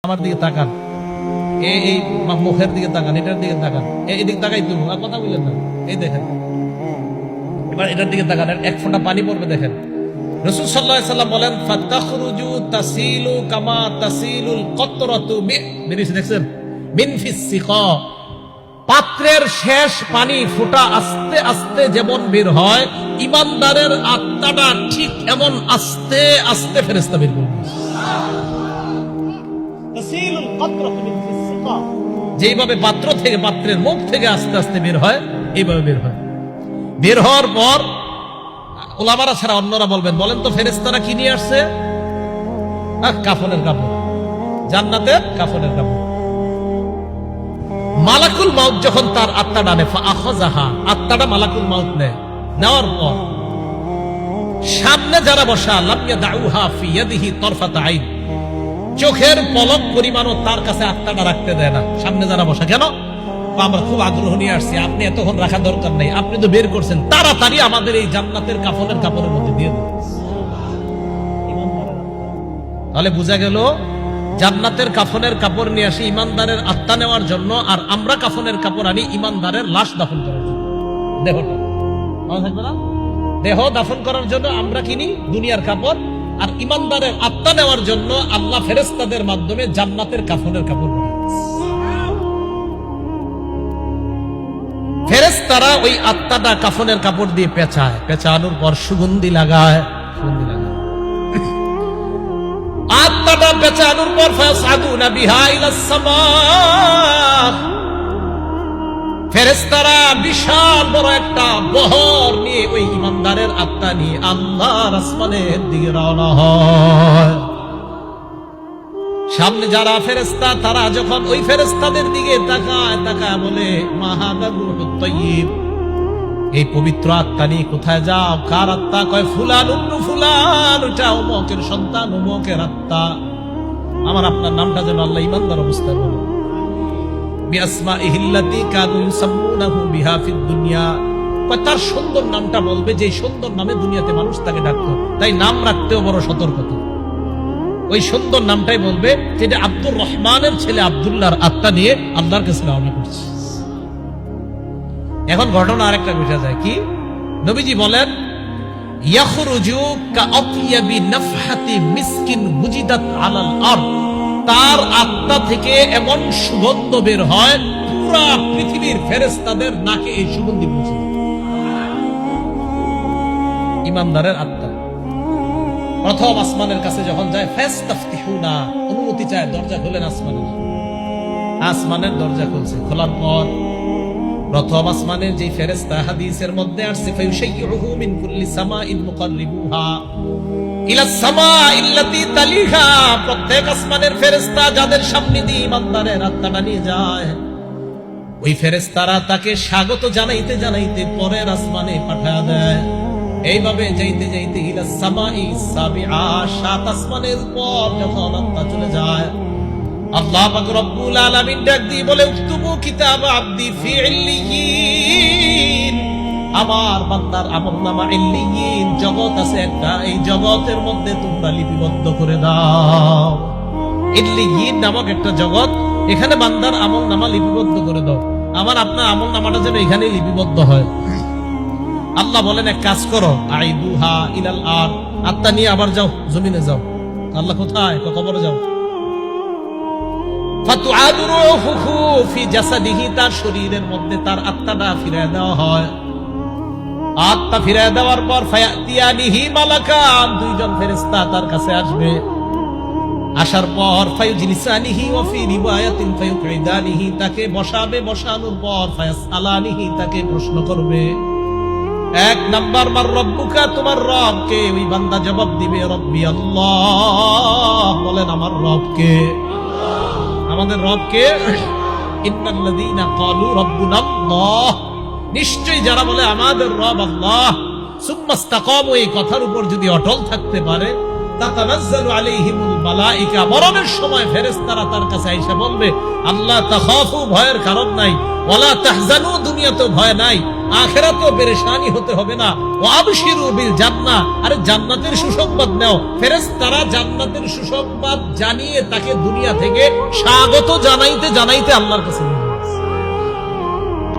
আমার দিকে তাকান, এই মুখের দিকে তাকান, এটার দিকে তাকান, এদিকে তাকাই তুমি আর কথা বললেন না। এই দেখেন, এবার এটার দিকে তাকান, এক ফোঁটা পানি পড়বে দেখেন। রাসূল সাল্লাল্লাহু আলাইহি সাল্লাম বলেন, ফাতাখরুজু তাসিলু কামা তাসিলুল কতরাতু দেখছেন মিন ফিস সিকা। পাত্রের শেষ পানি ফোঁটা আস্তে আস্তে যেমন বের হয়, ইমানদারের আত্মাটা ঠিক এমন আস্তে আস্তে ফেরেশতা বের করবে। যেইভাবে পাত্র থেকে, পাত্রের মুখ থেকে আস্তে আস্তে বের হয়, এইভাবে বের হয়। বের হওয়ার পর ওলামারা ছাড়া অন্যরা বলবেন, বলেন তো ফেরেশতারা কি নিয়ে আসছে? কাফনের কাপড়, জান্নাতের কাফনের কাপড়। মালাকুল মাউত যখন তার আত্মাটা নেয়, ফাআখাযাহা, আত্মাটা মালাকুল মাউত নেয়। নেওয়ার পর সামনে যারা বসা, লাম ইয়াদাউহা ফি ইয়াদিহি তরফাতা আইন, চোখের পলক পরিমাণও তার কাছে আত্মাটা রাখতে দেয় না। সামনে যারা বসা, কেন? আমরা খুব আগ্রহ নিয়ে আসছি, আপনি এতক্ষণ রাখা দরকার নেই, আপনি তো বের করছেন, তাড়াতাড়ি আমাদের এই জান্নাতের কাফনের কাপড়ের মধ্যে দিয়ে দেন। তাহলে বোঝা গেল, জান্নাতের কাফনের কাপড় নিয়ে আসি ইমানদারের আত্মা নেওয়ার জন্য, আর আমরা কাফনের কাপড় আনি ইমানদারের লাশ দাফন করার জন্য। দেহটা মনে থাকবে না? দেহ দাফন করার জন্য আমরা কিনি দুনিয়ার কাপড়, আর ইমানদারের আত্মা নেওয়ার জন্য আল্লাহ ফেরেশতাদের মাধ্যমে জান্নাতের কাফনের কাপড় বানায়। ফেরেশতারা ওই আত্মাটা কাফনের কাপড় দিয়ে পেঁচায়, পেঁচানোর পর সুগন্ধি লাগায়, সুগন্ধি লাগায়। আত্মাটা পেঁচানোর পর ফায়াসাদুনা বিহা ইলাস সামা, ফেরেশতারা বিশাল বড় একটা বহর নিয়ে ওই ইমানদারের আত্মা নিয়ে আল্লাহর আসমানের দিকে রওনা হয়। সামনে যারা ফেরেশতা, তারা যখন ওই ফেরেশতাদের দিকে তাকায়, তাকায় বলে, মা হাদা রূহুত তাইয়্যিব, এই পবিত্র আত্মা নিয়ে কোথায় যাও? কার আত্মা? কয় ফুলান ইবনু ফুলান, ওটা অমুকের সন্তান, অমুকের আত্মা। আমার আপনার নামটা যেন আল্লাহ ইমানদার অবস্থায় বলে, বিআসমাইহিল্লাতী কানু ইউসাম্মুনাহু বিহা ফিদ দুনিয়া। তার সুন্দর নামটা বলবে, যে সুন্দর নামে দুনিয়াতে মানুষ তাকে ডাকতো, তাই নাম রাখতেও বড় সতর্কতা। ওই সুন্দর নামটাই বলবে, যেটা আব্দুর রহমানের ছেলে আব্দুল্লাহর আত্মা নিয়ে আল্লাহর কাছে রওনা করছে। এখন ঘটনা আরেকটা বোঝা যায় কি? নবীজি বলেন, ইয়াখরুজু কাআতিয়াবি নাফহাতি মিসকিন বুজিদাত আলাল আরদ, তার আত্মা থেকে এমন সুগন্ধ বের হয়, পুরা পৃথিবীর ফেরেশতাদের নাকে এই সুগন্ধি পৌঁছে যায়। ইমানদারের আত্মা প্রথম আসমানের কাছে যখন যায়, ফাস্তাফতিহুনা, অনুমতি চায়, দরজা খোলেন আসমানের। আসমানের দরজা খুলছে, খোলার পর প্রথম আসমানের যে ফেরেশতা, হাদিসের মধ্যে আসছে, ফায়ুশাইয়ুহু মিন কুল্লি সামাইন মুকাররিবুহা ইলাস সামাইল্লাতী তালিহা, প্রত্যেক আসমানের ফেরেশতা যাদের সামনে দিয়ে ইমানদারের আত্মাটা নিয়ে যায়, ওই ফেরেশতারা তাকে স্বাগত জানাইতে জানাইতে পরের আসমানে পাঠায় দেয়। এইভাবে যাইতে যাইতে ইলাস সামাই সাবিআ, সাত আসমানের পর যখন আত্মা চলে যায়, আল্লাহ পাক রব্বুল আলামিন ডাক দিয়ে বলে, উকতুবু কিতাব আবদি ফি ইল্লিয়িন, আমার বান্দার আমলনামা ইল্লিয়িন জগৎ আছে একটা, এই জগতের মধ্যে তোমরা লিপিবদ্ধ করে দাও। ইল্লিয়িন নামক একটা জগৎ, এখানে বান্দার আমলনামা লিপিবদ্ধ করে দাও। আমার আপনার আমলনামাটা যেন এখানে লিপিবদ্ধ হয়। আল্লাহ বলেন, এক কাজ করো, আইদুহা ইলাল আরদ, আত্মা নিয়ে আবার যাও, জমিনে যাও। আল্লাহ কোথায়? কবরে যাও। ফাতুআদু রূহুহু ফি জাসাদিহি, তার শরীরের মধ্যে তার আত্মাটা ফিরিয়ে দেওয়া হয়। আত্মা ফিরিয়ে দেওয়ার পর ফায়াতিয়ানিহি মালাকান, দুইজন ফেরেশতা তার কাছে আসবে। আসার পর ফায়ুজলিসানিহি ওয়া ফি রিওয়ায়াতিন ফায়ুকঈদানিহি, তাকে বসাবে, বসানোর পর ফায়াসআলানিহি, তাকে প্রশ্ন করবে। এক নাম্বার, মার রব্বুকা, তোমার রব কে? ওই বান্দা জবাব দিবে, রব্বি আল্লাহ, বলেন আমার রব কে? আমাদের রব কে? ইন্নাল্লাযীনা ক্বালু রাব্বুনা আল্লাহ, নিশ্চয়ই যারা বলে আমাদের রব আল্লাহ, সুম্মা ইসতাকামু, এই কথার উপর যদি অটল থাকতে পারে, তাতানাজ্জালু আলাইহিমুল মালাইকা, মরণের সময় ফেরেশতারা তার কাছে আইসা বলবে, আল্লাহ তাখাফু, ভয়ের কারণ নাই, ওয়ালা তাহজানু, দুনিয়াতেও ভয় নাই, আখিরাতেও পেরেশানি হতে হবে না, ওয়া আবশিরু বিল জান্নাহ, আরে জান্নাতের সুসংবাদ নাও। ফেরেশতারা জান্নাতের সুসংবাদ জানিয়ে তাকে দুনিয়া থেকে স্বাগত জানাইতে জানাইতে আল্লাহর কাছে নিয়ে